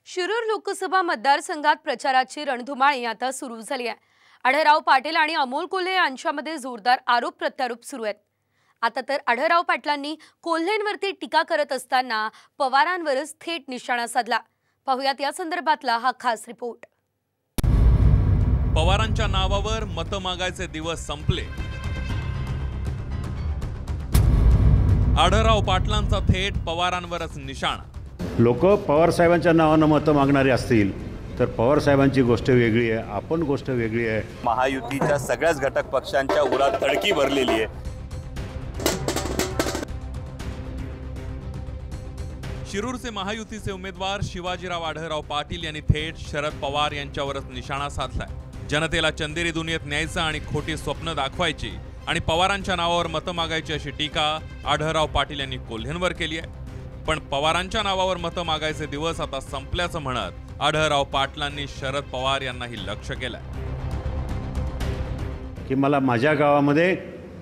शिरूर लोकसभा मतदारसंघात प्रचाराची रणधुमाळी आता सुरू झाली आहे। आढळराव पाटील आणि अमोल कोल्हे यांच्यामध्ये जोरदार आरोप प्रत्यारोप सुरू आहेत। आता तर आढळराव पाटलांनी कोल्हेंवरती टीका करत असताना पवारांवरच थेट निशाणा साधला। पाहुयात या संदर्भातला हा खास रिपोर्ट। पवारांच्या नावावर मत मागायचे दिवस संपले। आढळराव पाटलांचा थेट पवारांवरच निशाणा। लोक पवार साहेबांच्या नावाने मत मागणारे असतील तर पवार साहेबांची गोष्ट वेगळी आहे, आपण गोष्ट वेगळी आहे। महायुतीच्या सगळ्याच घटक पक्षांच्या उरात तडकी भरलेली आहे। शिरूरचे महायुतीचे उमेदवार शिवाजीराव आढळराव पाटील यांनी थेट शरद पवार यांच्यावरच निशाणा साधलाय। जनतेला चंदेरी दुनियेत न्यायचं आणि खोटी स्वप्न दाखवायची आणि पवारांच्या नावावर मत मागायची अशी टीका आढळराव पाटील यांनी कोल्हेंवर केली आहे। पण पवारांच्या नावावर मत मागायचे दिवस आता संपल्याचं म्हणत आढळराव पाटलांनी शरद पवार यांनाही लक्ष केलंय की मला माझ्या गावामध्ये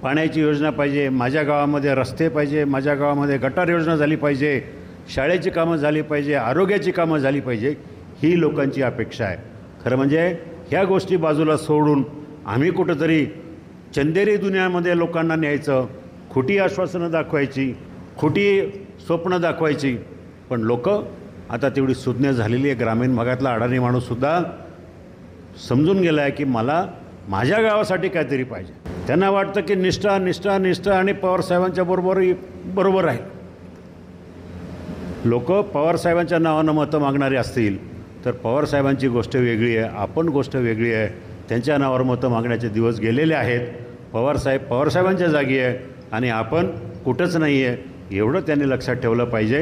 पाण्याची योजना पाहिजे, माझ्या गावामध्ये रस्ते पाहिजे, माझ्या गावामध्ये गटार योजना झाली पाहिजे, शाळेची कामं झाली पाहिजे, आरोग्याची कामं झाली पाहिजे, ही लोकांची अपेक्षा आहे। खरं म्हणजे ह्या गोष्टी बाजूला सोडून आम्ही कुठंतरी चंदेरी दुनियामध्ये लोकांना न्यायचं, खोटी आश्वासनं दाखवायची, खोटी स्वप्न दाखवायची। पण लोक आता तेवढी सुज्ञ झालेली आहे। ग्रामीण भागातला अडाणी माणूससुद्धा समजून गेला आहे की मला माझ्या गावासाठी काहीतरी पाहिजे। त्यांना वाटतं की निष्ठा निष्ठा निष्ठा आणि पवारसाहेबांच्या बरोबर आहे। लोक पवारसाहेबांच्या नावानं मतं मागणारे असतील तर पवारसाहेबांची गोष्ट वेगळी आहे, आपण गोष्ट वेगळी आहे। त्यांच्या नावावर मतं मागण्याचे दिवस गेलेले आहेत। पवारसाहेबांच्या जागी आहे आणि आपण कुठंच नाही आहे, एवढं त्यांनी लक्षात ठेवलं पाहिजे।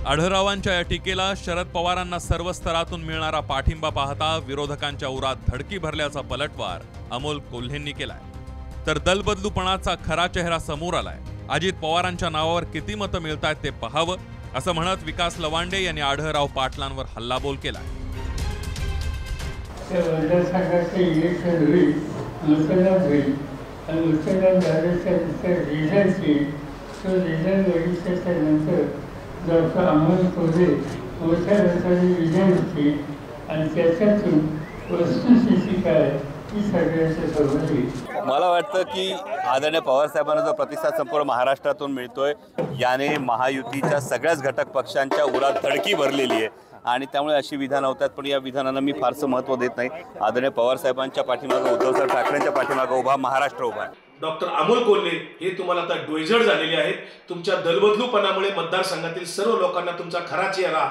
आढळरावांच्या या टीकेला शरद पवारांना सर्व स्तरातून मिळणारा पाठिंबा पाहता विरोधकांच्या उरात धडकी भरल्याचा पलटवार अमोल कोल्हेंनी केलाय। तर दलबदलूपणाचा खरा चेहरा समोर आलाय। अजित पवारांच्या नावावर किती मतं मिळतात ते पाहावं असं म्हणत विकास लवांडे यांनी आढळराव पाटलांवर हल्लाबोल केलाय। अमोल कोल्हे मोठ्या रसाने विजय होती आणि त्याच्यातून वस्तुस्थिती काय ही सगळ्याच्या समोर। मला वाटतं की आदरणीय पवारसाहेबांना जो प्रतिसाद संपूर्ण महाराष्ट्रातून मिळतोय याने महायुतीच्या सगळ्याच घटक पक्षांच्या उरात तडकी भरलेली आहे आणि त्यामुळे अशी विधानं होतात। पण या विधानांना मी फारसं महत्त्व देत नाही। आदरणीय पवारसाहेबांच्या पाठीमागे उद्धवसाहेब ठाकरेंच्या पाठीमागे उभा महाराष्ट्र उभा आहे। डॉक्टर अमोल कोल्हे हे तुम्हाला आता डोईजड झालेले आहेत। तुमच्या दलबदलूपणामुळे मतदारसंघातील सर्व लोकांना तुमचा खरा चेहरा,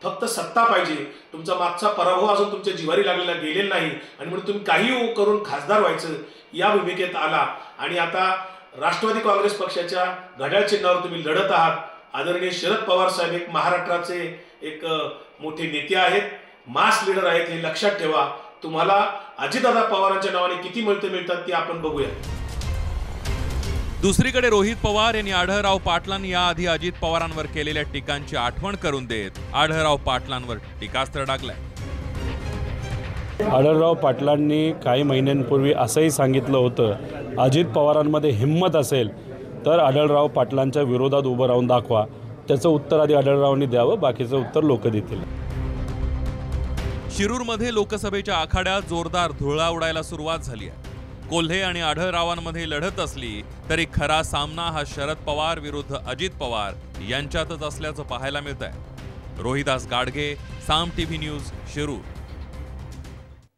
फक्त सत्ता पाहिजे, तुमचा मागचा पराभव अजून तुमच्या जिव्हारी लागलेला गेलेला नाही आणि म्हणून तुम्ही काही करून खासदार व्हायचं या भूमिकेत आला आणि आता राष्ट्रवादी काँग्रेस पक्षाच्या घड्याळ चिन्हावर तुम्ही लढत आहात। आदरणीय शरद पवार साहेब एक महाराष्ट्राचे एक मोठे नेते आहेत, मास लीडर आहेत, हे लक्षात ठेवा। तुम्हाला अजितदादा पवारांच्या नावाने किती मिळतात ते आपण बघूया। दुसरीकडे रोहित पवार यांनी आढळराव पाटलांनी याआधी अजित पवारांवर केलेल्या टीकांची आठवण करून देत आढळराव पाटलांवर टीकास्त्र डागलाय। आढळराव पाटलांनी काही महिन्यांपूर्वी असंही सांगितलं होतं, अजित पवारांमध्ये हिंमत असेल तर आढळराव पाटलांच्या विरोधात उभं राहून दाखवा। त्याचं उत्तर आधी आढळरावांनी द्यावं, बाकीचं उत्तर लोक देतील। शिरूरमध्ये लोकसभेच्या आखाड्यात जोरदार धुळा उडायला सुरुवात झाली आहे। कोल्हे आणि आढळरावांमध्ये लढत असली तरी खरा सामना हा शरद पवार विरुद्ध अजित पवार यांच्यातच असल्याचं पाहायला मिळतंय। रोहिदास गाडगे, साम टीव्ही न्यूज, शिरूर।